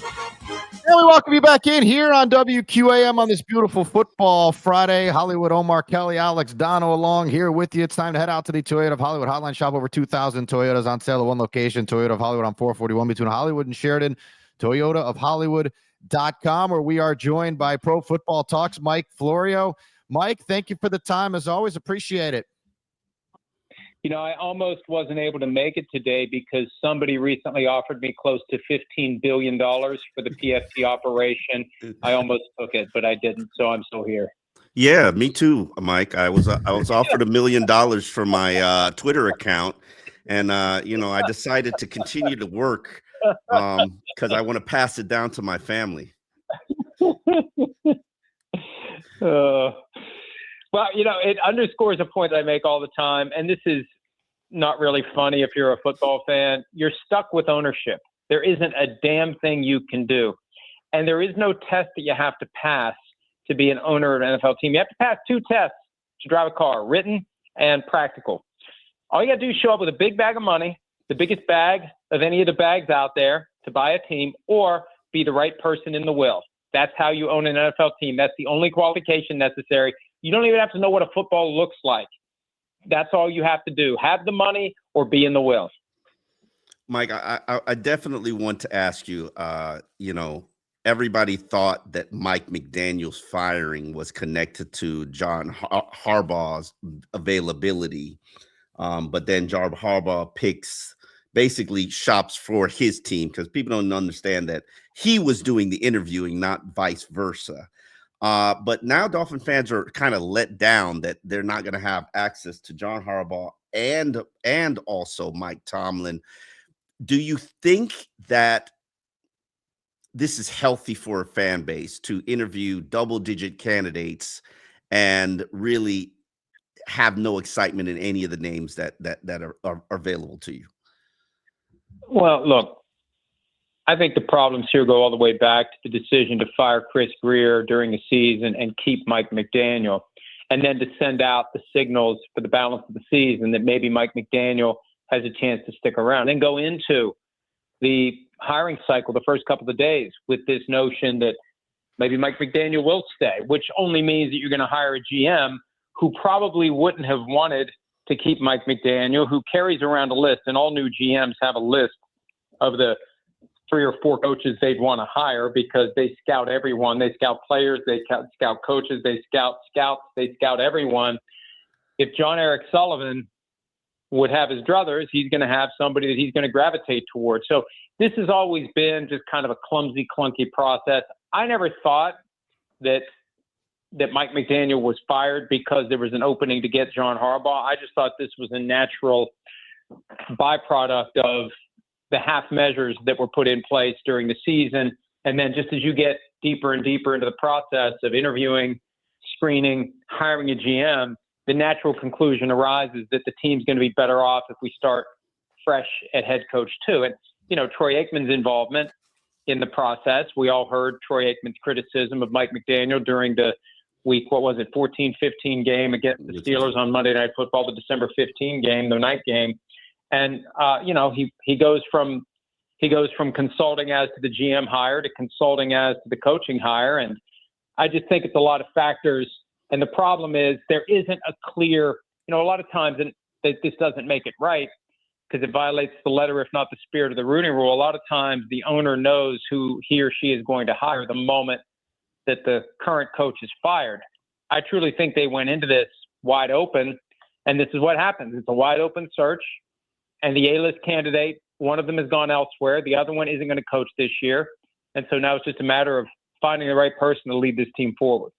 And we welcome you back in here on WQAM on this beautiful football Friday. Hollywood Omar Kelly, Alex Dono along here with you. It's time to head out to the Toyota of Hollywood hotline. Shop over 2,000 Toyotas on sale at one location. Toyota of Hollywood on 441 between Hollywood and Sheridan. ToyotaofHollywood.com, where we are joined by Pro Football Talks, Mike Florio. Mike, thank you for the time. As always, appreciate it. You know, I almost wasn't able to make it today because somebody recently offered me close to $15 billion for the PFT operation. I almost took it, but I didn't, so I'm still here. Yeah, me too, Mike. I was offered $1 million for my Twitter account, and I decided to continue to work because I want to pass it down to my family. Well, it underscores a point that I make all the time, and this is not really funny if you're a football fan. You're stuck with ownership. There isn't a damn thing you can do. And there is no test that you have to pass to be an owner of an NFL team. You have to pass 2 tests to drive a car, written and practical. All you got to do is show up with a big bag of money, the biggest bag of any of the bags out there to buy a team, or be the right person in the will. That's how you own an NFL team. That's the only qualification necessary. You don't even have to know what a football looks like. That's all you have to do. Have the money or be in the will. Mike, I definitely want to ask you, everybody thought that Mike McDaniel's firing was connected to John Harbaugh's availability. But then John Harbaugh basically shops for his team because people don't understand that he was doing the interviewing, not vice versa. But now Dolphin fans are kind of let down that they're not going to have access to John Harbaugh and also Mike Tomlin. Do you think that this is healthy for a fan base to interview double-digit candidates and really have no excitement in any of the names that are available to you? Well, look, I think the problems here go all the way back to the decision to fire Chris Greer during the season and keep Mike McDaniel, and then to send out the signals for the balance of the season that maybe Mike McDaniel has a chance to stick around, and go into the hiring cycle the first couple of days with this notion that maybe Mike McDaniel will stay, which only means that you're going to hire a GM who probably wouldn't have wanted to keep Mike McDaniel, who carries around a list, and all new GMs have a list of the 3 or 4 coaches they'd want to hire because they scout everyone. They scout players, they scout coaches, they scout scouts, they scout everyone. If John Eric Sullivan would have his druthers, he's going to have somebody that he's going to gravitate towards. So this has always been just kind of a clumsy, clunky process. I never thought that Mike McDaniel was fired because there was an opening to get John Harbaugh. I just thought this was a natural byproduct of the half measures that were put in place during the season. And then just as you get deeper and deeper into the process of interviewing, screening, hiring a GM, the natural conclusion arises that the team's going to be better off if we start fresh at head coach too. And, Troy Aikman's involvement in the process. We all heard Troy Aikman's criticism of Mike McDaniel during the week, 14-15 game against the Steelers on Monday Night Football, the December 15 game, the night game. And, he goes from consulting as to the GM hire to consulting as to the coaching hire. And I just think it's a lot of factors. And the problem is there isn't a clear, a lot of times, and this doesn't make it right because it violates the letter, if not the spirit of the Rooney Rule. A lot of times the owner knows who he or she is going to hire the moment that the current coach is fired. I truly think they went into this wide open, and this is what happens. It's a wide open search. And the A-list candidate, one of them has gone elsewhere. The other one isn't going to coach this year. And so now it's just a matter of finding the right person to lead this team forward.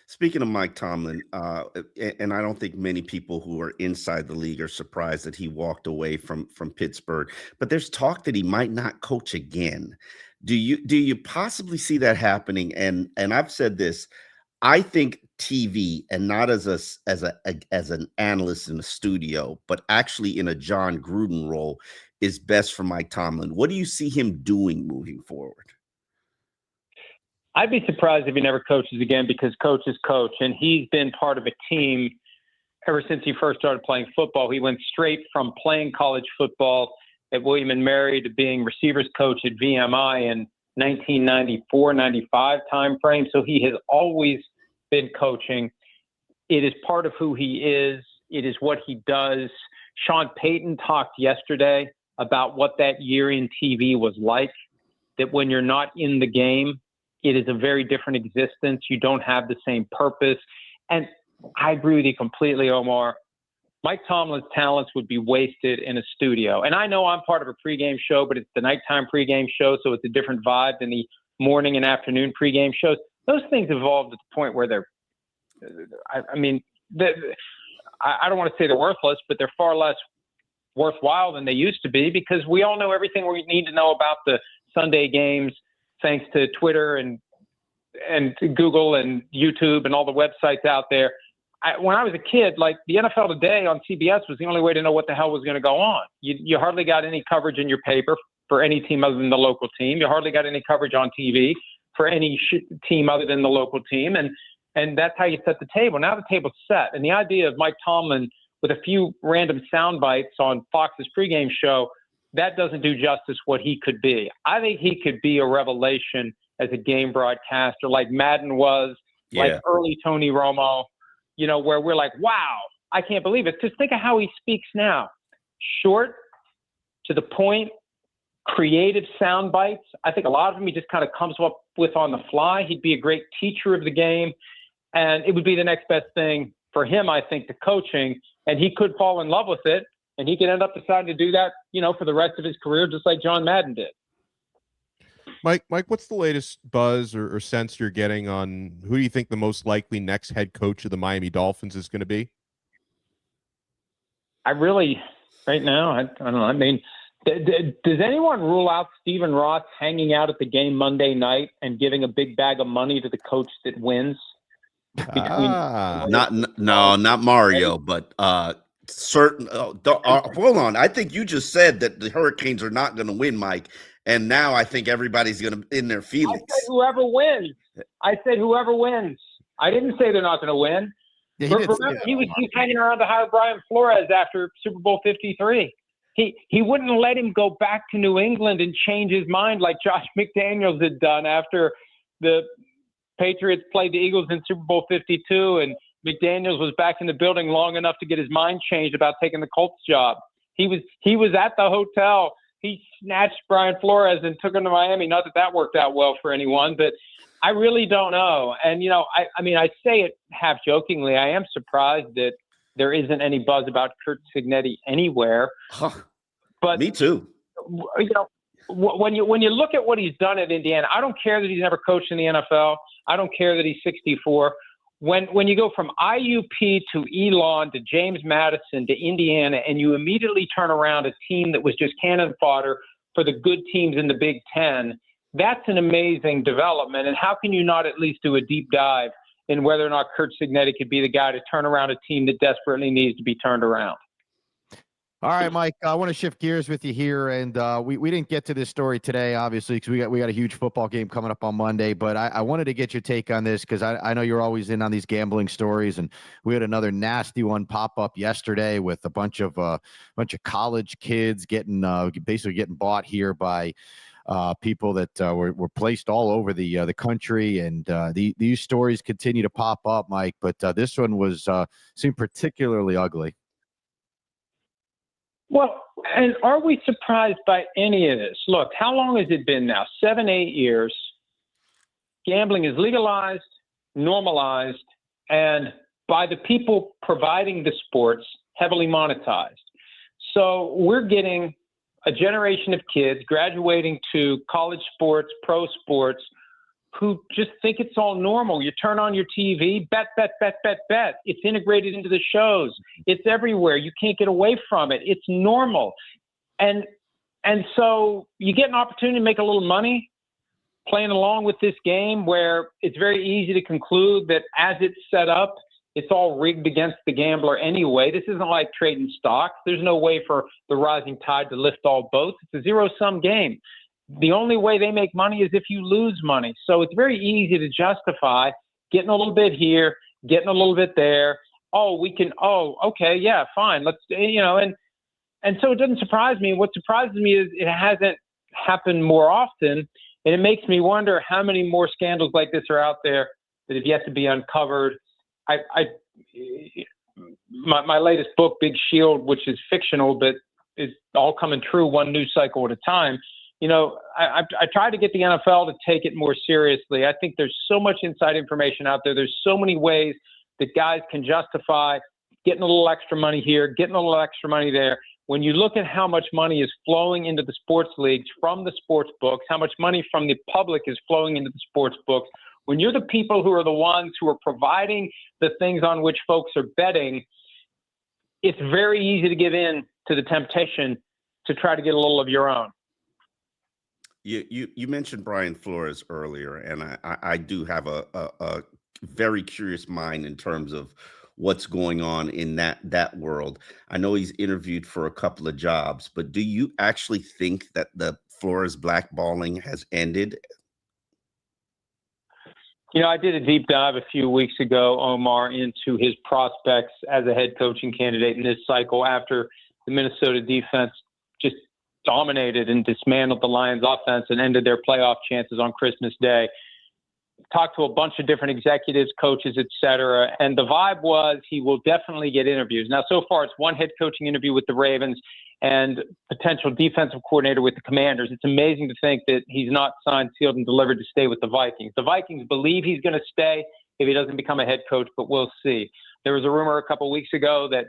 Speaking of Mike Tomlin, and I don't think many people who are inside the league are surprised that he walked away from Pittsburgh, but there's talk that he might not coach again. Do you possibly see that happening? And I've said this, I think TV, and not as an analyst in a studio, but actually in a John Gruden role, is best for Mike Tomlin. What do you see him doing moving forward? I'd be surprised if he never coaches again because coach is coach, and he's been part of a team ever since he first started playing football. He went straight from playing college football at William & Mary to being receivers coach at VMI, and 1994, 95 timeframe. So he has always been coaching. It is part of who he is. It is what he does. Sean Payton talked yesterday about what that year in TV was like, that when you're not in the game, it is a very different existence. You don't have the same purpose. And I agree with you completely, Omar. Mike Tomlin's talents would be wasted in a studio. And I know I'm part of a pregame show, but it's the nighttime pregame show, so it's a different vibe than the morning and afternoon pregame shows. Those things evolved at the point where they're, I don't want to say they're worthless, but they're far less worthwhile than they used to be, because we all know everything we need to know about the Sunday games thanks to Twitter and Google and YouTube and all the websites out there. When I was a kid, like the NFL Today on CBS was the only way to know what the hell was going to go on. You hardly got any coverage in your paper for any team other than the local team. You hardly got any coverage on TV for any team other than the local team. And that's how you set the table. Now the table's set. And the idea of Mike Tomlin with a few random sound bites on Fox's pregame show, that doesn't do justice what he could be. I think he could be a revelation as a game broadcaster, like Madden was, like early Tony Romo, where we're like, wow, I can't believe it. Just think of how he speaks now. Short, to the point, creative sound bites. I think a lot of them he just kind of comes up with on the fly. He'd be a great teacher of the game, and it would be the next best thing for him, I think, to coaching. And he could fall in love with it, and he could end up deciding to do that, for the rest of his career, just like John Madden did. Mike, what's the latest buzz or sense you're getting on who do you think the most likely next head coach of the Miami Dolphins is going to be? Right now, I don't know. I mean, does anyone rule out Stephen Ross hanging out at the game Monday night and giving a big bag of money to the coach that wins? Not Mario, but certain. Hold on, I think you just said that the Hurricanes are not going to win, Mike, and now I think everybody's going to in their feelings. I said whoever wins. I didn't say they're not going to win. Yeah, Remember, he was hanging around to hire Brian Flores after Super Bowl 53. He wouldn't let him go back to New England and change his mind like Josh McDaniels had done after the Patriots played the Eagles in Super Bowl 52, and McDaniels was back in the building long enough to get his mind changed about taking the Colts job. He was at the hotel. He snatched Brian Flores and took him to Miami. Not that worked out well for anyone, but I really don't know. And, I say it half jokingly. I am surprised that there isn't any buzz about Curt Cignetti anywhere. But me too. When you look at what he's done at Indiana, I don't care that he's never coached in the NFL. I don't care that he's 64. When you go from IUP to Elon to James Madison to Indiana, and you immediately turn around a team that was just cannon fodder for the good teams in the Big Ten, that's an amazing development. And how can you not at least do a deep dive in whether or not Curt Cignetti could be the guy to turn around a team that desperately needs to be turned around? All right, Mike, I want to shift gears with you here, and we didn't get to this story today, obviously, because we got a huge football game coming up on Monday, but I wanted to get your take on this because I know you're always in on these gambling stories, and we had another nasty one pop up yesterday with a bunch of college kids basically getting bought here by people that were placed all over the country, and these stories continue to pop up, Mike, but this one seemed particularly ugly. Well, and are we surprised by any of this? Look, how long has it been now? 7, 8 years. Gambling is legalized, normalized, and by the people providing the sports, heavily monetized. So we're getting a generation of kids graduating to college sports, pro sports, who just think it's all normal. You turn on your TV, bet. It's integrated into the shows. It's everywhere. You can't get away from it. It's normal. And so you get an opportunity to make a little money playing along with this game where it's very easy to conclude that as it's set up, it's all rigged against the gambler anyway. This isn't like trading stocks. There's no way for the rising tide to lift all boats. It's a zero-sum game. The only way they make money is if you lose money. So it's very easy to justify getting a little bit here, getting a little bit there. Okay, yeah, fine. Let's, and so it doesn't surprise me. What surprises me is it hasn't happened more often. And it makes me wonder how many more scandals like this are out there that have yet to be uncovered. My latest book, Big Shield, which is fictional, but is all coming true one news cycle at a time. I try to get the NFL to take it more seriously. I think there's so much inside information out there. There's so many ways that guys can justify getting a little extra money here, getting a little extra money there. When you look at how much money is flowing into the sports leagues from the sports books, how much money from the public is flowing into the sports books, when you're the people who are the ones who are providing the things on which folks are betting, it's very easy to give in to the temptation to try to get a little of your own. You mentioned Brian Flores earlier, and I do have a very curious mind in terms of what's going on in that world. I know he's interviewed for a couple of jobs, but do you actually think that the Flores blackballing has ended? I did a deep dive a few weeks ago, Omar, into his prospects as a head coaching candidate in this cycle after the Minnesota defense just dominated and dismantled the Lions offense and ended their playoff chances on Christmas Day. Talked to a bunch of different executives, coaches, et cetera. And the vibe was he will definitely get interviews. Now, so far, it's one head coaching interview with the Ravens and potential defensive coordinator with the Commanders. It's amazing to think that he's not signed, sealed, and delivered to stay with the Vikings. The Vikings believe he's going to stay if he doesn't become a head coach, but we'll see. There was a rumor a couple of weeks ago that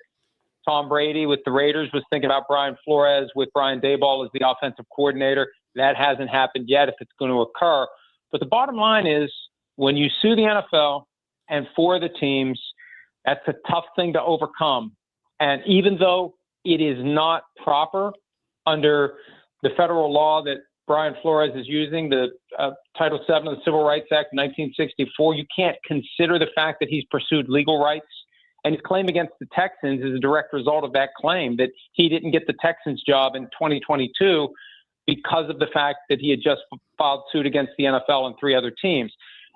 Tom Brady with the Raiders was thinking about Brian Flores with Brian Daboll as the offensive coordinator. That hasn't happened yet if it's going to occur. But the bottom line is when you sue the NFL and for the teams, that's a tough thing to overcome. And even though it is not proper under the federal law that Brian Flores is using, the Title VII of the Civil Rights Act 1964, you can't consider the fact that he's pursued legal rights. And his claim against the Texans is a direct result of that claim that he didn't get the Texans job in 2022 because of the fact that he had just filed suit against the NFL and 3 other teams.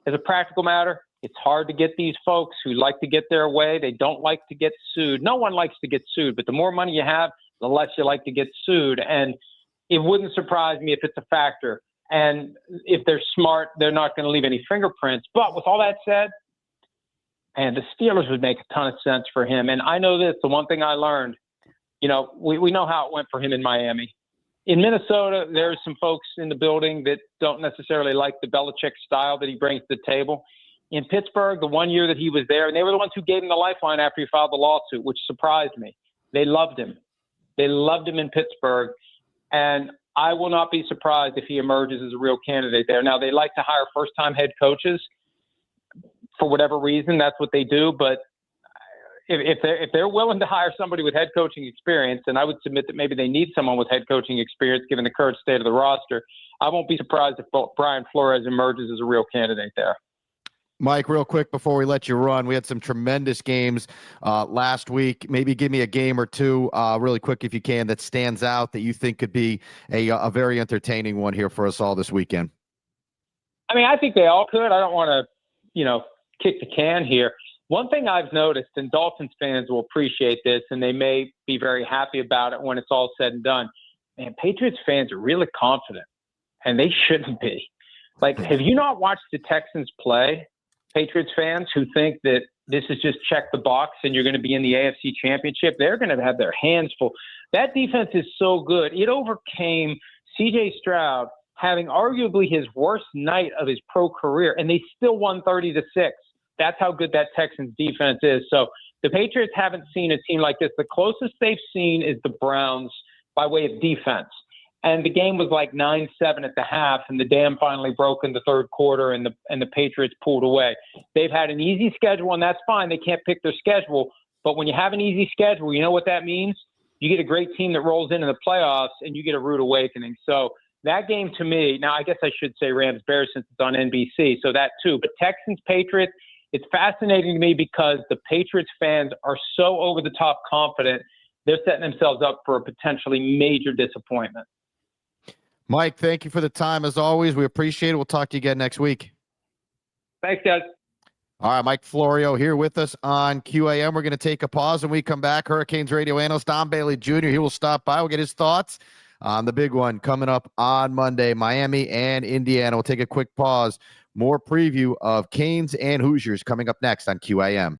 As a practical matter, it's hard to get these folks who like to get their way. They don't like to get sued. No one likes to get sued, but the more money you have, the less you like to get sued. And it wouldn't surprise me if it's a factor. And if they're smart, they're not going to leave any fingerprints. But with all that said, and the Steelers would make a ton of sense for him. And I know this, the one thing I learned, we know how it went for him in Miami. In Minnesota, there's some folks in the building that don't necessarily like the Belichick style that he brings to the table. In Pittsburgh, the 1 year that he was there, and they were the ones who gave him the lifeline after he filed the lawsuit, which surprised me. They loved him. They loved him in Pittsburgh. And I will not be surprised if he emerges as a real candidate there. Now, they like to hire first-time head coaches. For whatever reason, that's what they do. But if they're willing to hire somebody with head coaching experience, and I would submit that maybe they need someone with head coaching experience given the current state of the roster, I won't be surprised if Brian Flores emerges as a real candidate there. Mike, real quick before we let you run, we had some tremendous games last week. Maybe give me a game or two really quick if you can that stands out that you think could be a very entertaining one here for us all this weekend. I mean, I think they all could. I don't want to, kick the can here. One thing I've noticed, and Dolphins fans will appreciate this, and they may be very happy about it when it's all said and done. Man, Patriots fans are really confident, and they shouldn't be. Like, have you not watched the Texans play, Patriots fans who think that this is just check the box and you're going to be in the AFC Championship? They're going to have their hands full. That defense is so good. It overcame C.J. Stroud having arguably his worst night of his pro career, and they still won 30-6. That's how good that Texans defense is. So the Patriots haven't seen a team like this. The closest they've seen is the Browns by way of defense. And the game was like 9-7 at the half, and the dam finally broke in the third quarter, and the Patriots pulled away. They've had an easy schedule, and that's fine. They can't pick their schedule. But when you have an easy schedule, you know what that means? You get a great team that rolls into the playoffs, and you get a rude awakening. So that game to me, now I guess I should say Rams-Bears since it's on NBC, so that too. But Texans-Patriots, it's fascinating to me because the Patriots fans are so over-the-top confident, they're setting themselves up for a potentially major disappointment. Mike, thank you for the time. As always, we appreciate it. We'll talk to you again next week. Thanks, guys. All right, Mike Florio here with us on QAM. We're going to take a pause. When we come back, Hurricanes radio analyst Don Bailey Jr., he will stop by. We'll get his thoughts The big one coming up on Monday, Miami and Indiana. We'll take a quick pause. More preview of Canes and Hoosiers coming up next on QAM.